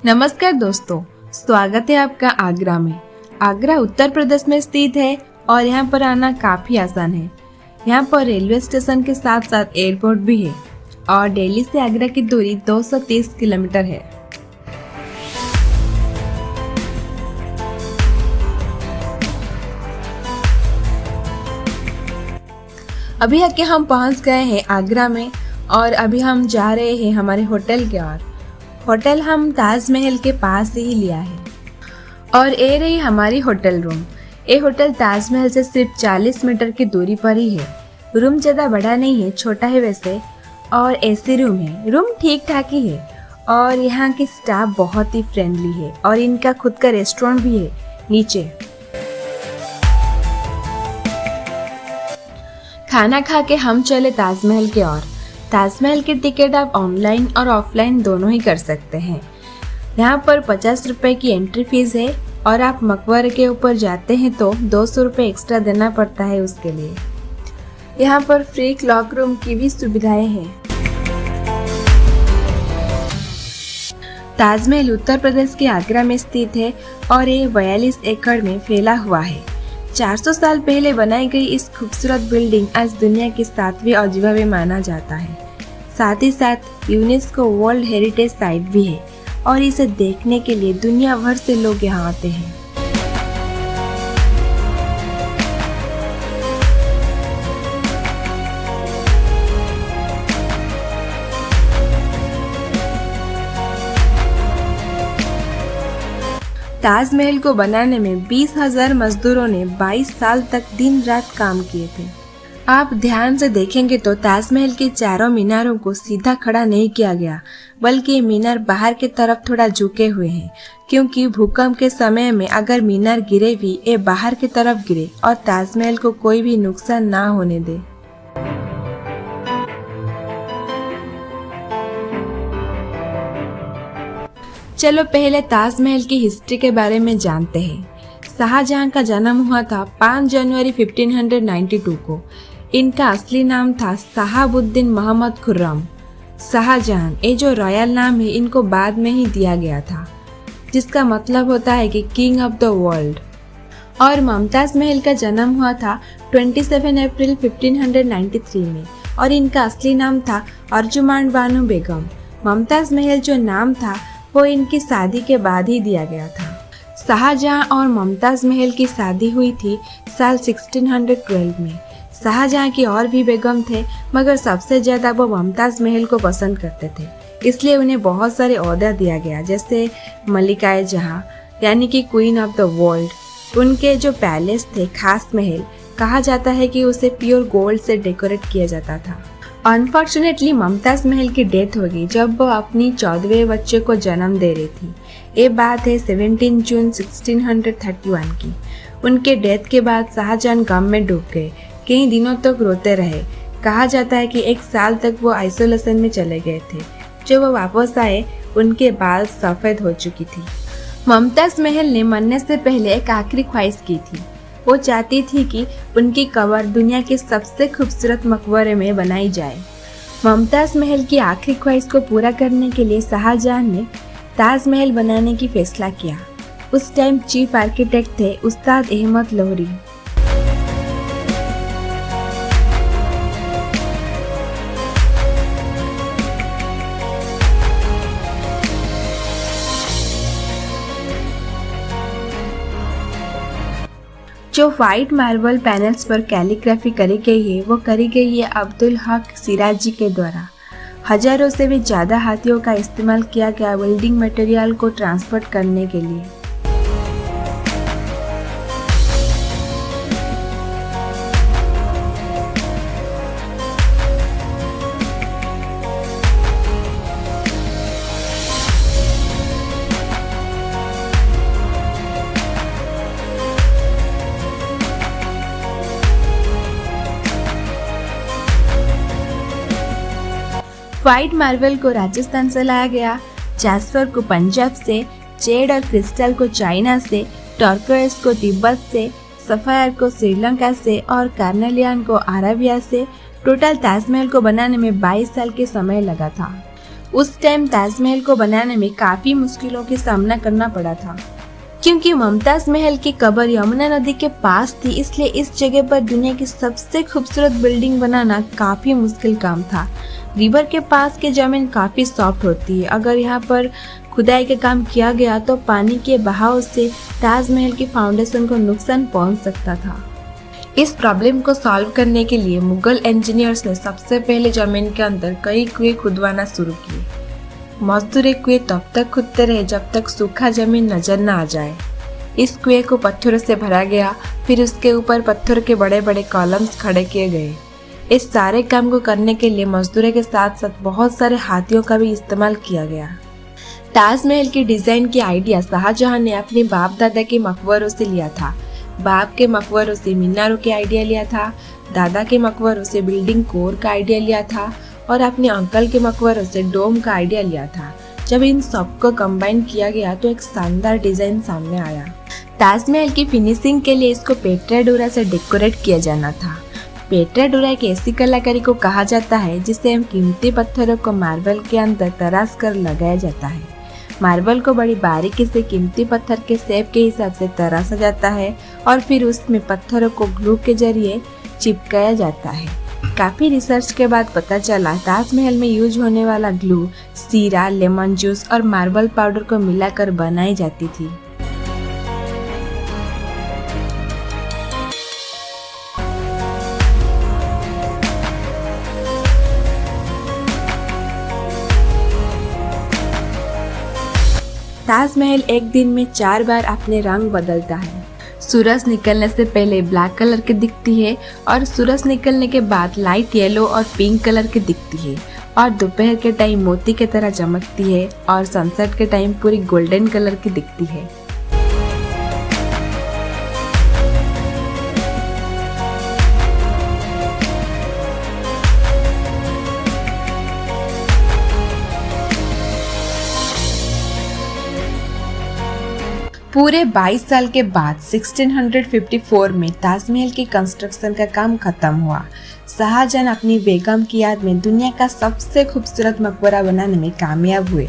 नमस्कार दोस्तों, स्वागत है आपका आगरा में। आगरा उत्तर प्रदेश में स्थित है और यहाँ पर आना काफी आसान है। यहाँ पर रेलवे स्टेशन के साथ साथ एयरपोर्ट भी है और दिल्ली से आगरा की दूरी 230 किलोमीटर है। अभी आके हम पहुँच गए हैं आगरा में और अभी हम जा रहे हैं हमारे होटल की ओर। होटल हम ताजमहल के पास ही लिया है और ये रही हमारी होटल रूम। ये होटल ताजमहल से सिर्फ 40 मीटर की दूरी पर ही है। रूम ज़्यादा बड़ा नहीं है, छोटा है वैसे, और एसी रूम है। रूम ठीक ठाक ही है और यहाँ की स्टाफ बहुत ही फ्रेंडली है और इनका खुद का रेस्टोरेंट भी है नीचे। खाना खा के हम चले ताजमहल की ओर। ताजमहल की टिकट आप ऑनलाइन और ऑफलाइन दोनों ही कर सकते हैं। यहाँ पर 50 रुपए की एंट्री फीस है और आप मकबरे के ऊपर जाते हैं तो 200 रुपये एक्स्ट्रा देना पड़ता है उसके लिए। यहाँ पर फ्री क्लॉक रूम की भी सुविधाएं हैं। ताजमहल उत्तर प्रदेश के आगरा में स्थित है और ये 42 एकड़ में फैला हुआ है। 400 साल पहले बनाई गई इस खूबसूरत बिल्डिंग आज दुनिया की 7वीं अजूबा में माना जाता है। साथ ही साथ यूनेस्को वर्ल्ड हेरिटेज साइट भी है और इसे देखने के लिए दुनिया भर से लोग यहाँ आते हैं। ताजमहल को बनाने में 20,000 मजदूरों ने 22 साल तक दिन रात काम किए थे। आप ध्यान से देखेंगे तो ताजमहल के चारों मीनारों को सीधा खड़ा नहीं किया गया, बल्कि मीनार बाहर की तरफ थोड़ा झुके हुए हैं, क्योंकि भूकंप के समय में अगर मीनार गिरे भी ये बाहर की तरफ गिरे और ताजमहल को कोई भी नुकसान ना होने दे। चलो पहले ताजमहल की हिस्ट्री के बारे में जानते हैं। शाहजहां का जन्म हुआ था 5 जनवरी 1592 को। इनका असली नाम था शहाबुद्दीन मोहम्मद खुर्रम। शाहजहां ये जो रॉयल नाम है इनको बाद में ही दिया गया था, जिसका मतलब होता है कि किंग ऑफ द वर्ल्ड। और मुमताज महल का जन्म हुआ था 27 अप्रैल 1593 में और इनका असली नाम था अर्जुमान बानो बेगम। मुमताज महल जो नाम था वो इनकी शादी के बाद ही दिया गया था। शाहजहां और मुमताज महल की शादी हुई थी साल 1612 में। शाहजहां की और भी बेगम थे, मगर सबसे ज्यादा वो मुमताज महल को पसंद करते थे, इसलिए उन्हें बहुत सारे ओहदा दिया गया, जैसे मलिकाए जहां यानी कि क्वीन ऑफ द वर्ल्ड। उनके जो पैलेस थे, खास महल, कहा जाता है कि उसे प्योर गोल्ड से डेकोरेट किया जाता था। अनफॉर्चुनेटली मुमताज महल की डेथ हो गई जब वो अपनी 14वें बच्चे को जन्म दे रही थी। ये बात है 17 जून 1631 की। उनके डेथ के बाद शाहजहां गम में डूब गए, कई दिनों तक रोते रहे। कहा जाता है कि 1 साल तक वो आइसोलेशन में चले गए थे। जब वो वापस आए उनके बाल सफ़ेद हो चुकी थी। मुमताज महल ने मरने से पहले एक आखिरी ख्वाहिश की थी। वो चाहती थी कि उनकी कब्र दुनिया के सबसे खूबसूरत मकबरे में बनाई जाए। मुमताज महल की आखिरी ख्वाहिश को पूरा करने के लिए शाहजहां ने ताजमहल बनाने की फैसला किया। उस टाइम चीफ आर्किटेक्ट थे उस्ताद अहमद लोहरी। जो व्हाइट मार्बल पैनल्स पर कैलीग्राफी करी गई है वो करी गई है अब्दुल हक सिराजी के द्वारा। हजारों से भी ज़्यादा हाथियों का इस्तेमाल किया गया बिल्डिंग मटेरियल को ट्रांसपोर्ट करने के लिए। व्हाइट मार्बल को राजस्थान से लाया गया, जैस्पर को पंजाब से, जेड और क्रिस्टल को चाइना से, टर्कोइज को तिब्बत से, सफायर को श्रीलंका से और कार्नेलियन को अरेबिया से। टोटल ताजमहल को बनाने में 22 साल के समय लगा था। उस टाइम ताजमहल को बनाने में काफी मुश्किलों का सामना करना पड़ा था, क्योंकि मुमताज महल की कब्र यमुना नदी के पास थी। इसलिए इस जगह पर दुनिया की सबसे खूबसूरत बिल्डिंग बनाना काफी मुश्किल काम था। रिवर के पास की जमीन काफी सॉफ्ट होती है। अगर यहाँ पर खुदाई का काम किया गया तो पानी के बहाव से ताजमहल की फाउंडेशन को नुकसान पहुंच सकता था। इस प्रॉब्लम को सॉल्व करने के लिए मुगल इंजीनियर्स ने सबसे पहले जमीन के अंदर कई कुएं खुदवाना शुरू किए। मजदूर कुएं तब तक खुदते रहे जब तक सूखा जमीन नजर न आ जाए। इस कुएं को पत्थरों से भरा गया, फिर उसके ऊपर पत्थर के बड़े बड़े कॉलम्स खड़े किए गए। इस सारे काम को करने के लिए मजदूरों के साथ साथ बहुत सारे हाथियों का भी इस्तेमाल किया गया। ताजमहल की डिजाइन की आइडिया शाहजहां ने अपने बाप दादा के मकबरों से लिया था। बाप के मकबरों से मीनारों के आइडिया लिया था, दादा के मकबरों से बिल्डिंग कोर का आइडिया लिया था और अपने अंकल के मकबरों से डोम का आइडिया लिया था। जब इन सबको कंबाइन किया गया तो एक शानदार डिजाइन सामने आया। ताजमहल की फिनिशिंग के लिए इसको पेट्राडोरा से डेकोरेट किया जाना था। पेट्राडोरा एक ऐसी कलाकारी को कहा जाता है जिसे हम कीमती पत्थरों को मार्बल के अंदर तराश कर लगाया जाता है। मार्बल को बड़ी बारीकी से कीमती पत्थर के शेप के हिसाब से तराशा जाता है और फिर उसमें पत्थरों को ग्लू के जरिए चिपकाया जाता है। काफी रिसर्च के बाद पता चला ताजमहल में यूज होने वाला ग्लू सीरा, लेमन जूस और मार्बल पाउडर को मिलाकर बनाई जाती थी। ताजमहल एक दिन में 4 बार अपने रंग बदलता है। सूरज निकलने से पहले ब्लैक कलर की दिखती है और सूरज निकलने के बाद लाइट येलो और पिंक कलर की दिखती है और दोपहर के टाइम मोती की तरह चमकती है और सनसेट के टाइम पूरी गोल्डन कलर की दिखती है। पूरे 22 साल के बाद 1654 में ताजमहल की कंस्ट्रक्शन का काम खत्म हुआ। शाहजहां अपनी बेगम की याद में दुनिया का सबसे खूबसूरत मकबरा बनाने में कामयाब हुए।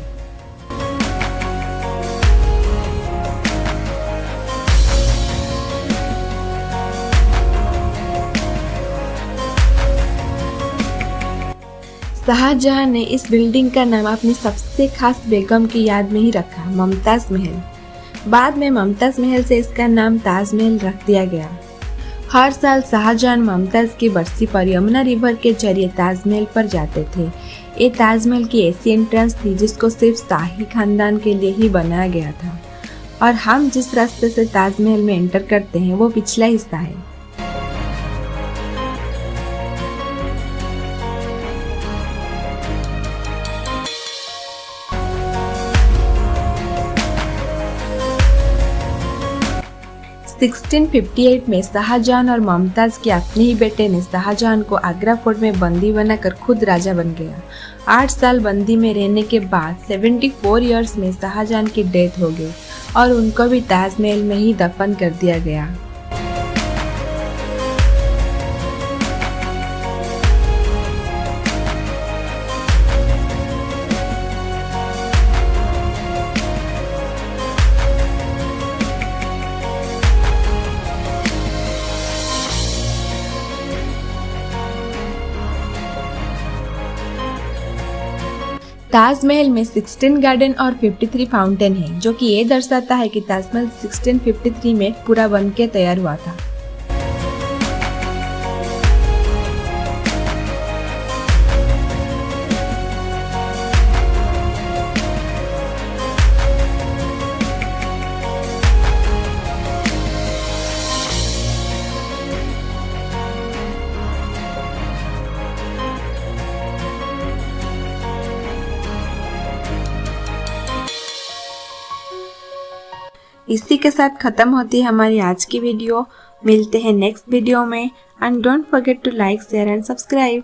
शाहजहां ने इस बिल्डिंग का नाम अपनी सबसे खास बेगम की याद में ही रखा, मुमताज महल। बाद में मुमताज महल से इसका नाम ताजमहल रख दिया गया। हर साल शाहजहां मुमताज की बरसी पर यमुना रिवर के जरिए ताजमहल पर जाते थे। ये ताजमहल की ऐसी एंट्रेंस थी जिसको सिर्फ शाही खानदान के लिए ही बनाया गया था और हम जिस रास्ते से ताजमहल में एंटर करते हैं वो पिछला हिस्सा है। (1658) में शाहजहां और मुमताज के अपने ही बेटे ने शाहजहां को आगरा फोर्ट में बंदी बनाकर खुद राजा बन गया। 8 साल बंदी में रहने के बाद 74 इयर्स में शाहजहां की डेथ हो गई और उनको भी ताजमहल में ही दफन कर दिया गया। ताजमहल में 16 गार्डन और 53 फाउंटेन है, जो कि ये दर्शाता है कि ताजमहल 1653 में पूरा बनके तैयार हुआ था। इसी के साथ खत्म होती है हमारी आज की वीडियो। मिलते हैं नेक्स्ट वीडियो में and don't forget to like, share and subscribe.